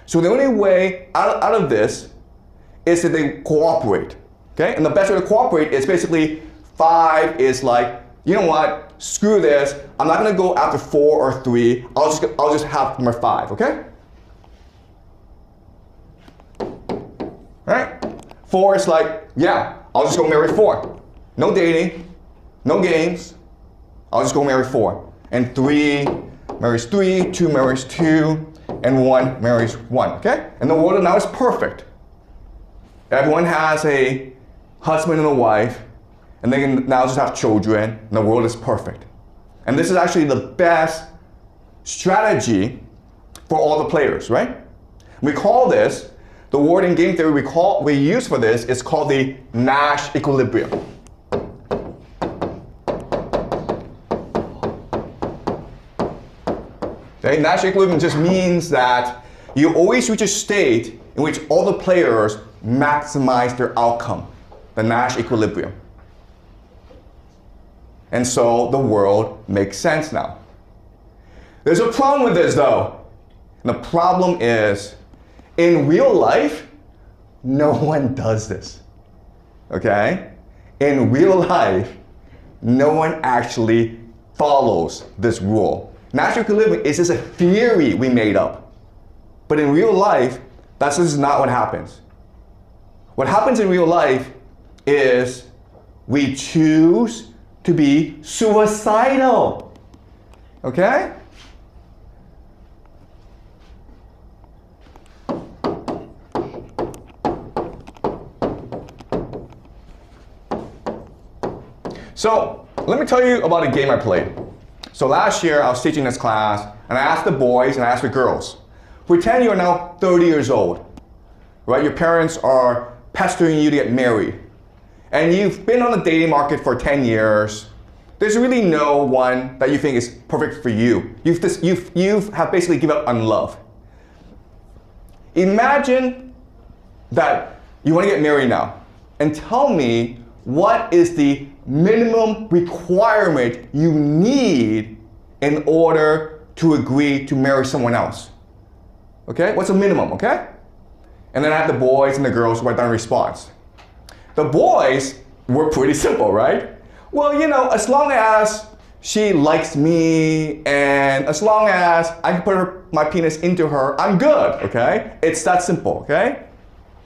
So the only way out of this is that they cooperate. Okay? And the best way to cooperate is basically 5 is like, you know what? Screw this. I'm not going to go after 4 or 3. I'll just have number 5. Okay? Right? 4 is like, yeah, I'll just go marry 4. No dating, no games. I'll just go marry 4. And 3 marries 3, 2 marries 2, and 1 marries 1. Okay? And the world now is perfect. Everyone has a husband and a wife, and they can now just have children, and the world is perfect. And this is actually the best strategy for all the players, right? We call this, the word in game theory we use for this is called the Nash equilibrium. Okay? Nash equilibrium just means that you always reach a state in which all the players maximize their outcome, the Nash equilibrium. And so the world makes sense now. There's a problem with this though. And the problem is, in real life, no one does this. Okay? In real life, no one actually follows this rule. Nash equilibrium is just a theory we made up. But in real life, that's just not what happens. What happens in real life is we choose to be suicidal. Okay? So, let me tell you about a game I played. So last year, I was teaching this class, and I asked the boys and I asked the girls, pretend you're now 30 years old, right? Your parents are pestering you to get married, and you've been on the dating market for 10 years. There's really no one that you think is perfect for you. You have basically given up on love. Imagine that you want to get married now, and tell me what is the minimum requirement you need in order to agree to marry someone else. Okay? What's the minimum, okay? And then I have the boys and the girls write down a response. The boys were pretty simple, right? Well, you know, as long as she likes me and as long as I can put my penis into her, I'm good, okay? It's that simple, okay?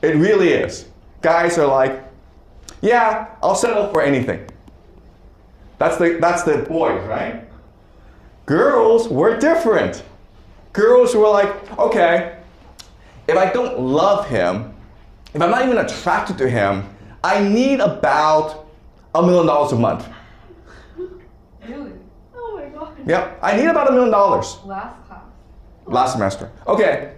It really is. Guys are like, yeah, I'll settle for anything. That's the boys, right? Girls were different. Girls were like, okay, if I don't love him, if I'm not even attracted to him, I need about $1 million a month. Really? Oh my god. Yep, I need about $1 million. Last class. Last semester. Okay,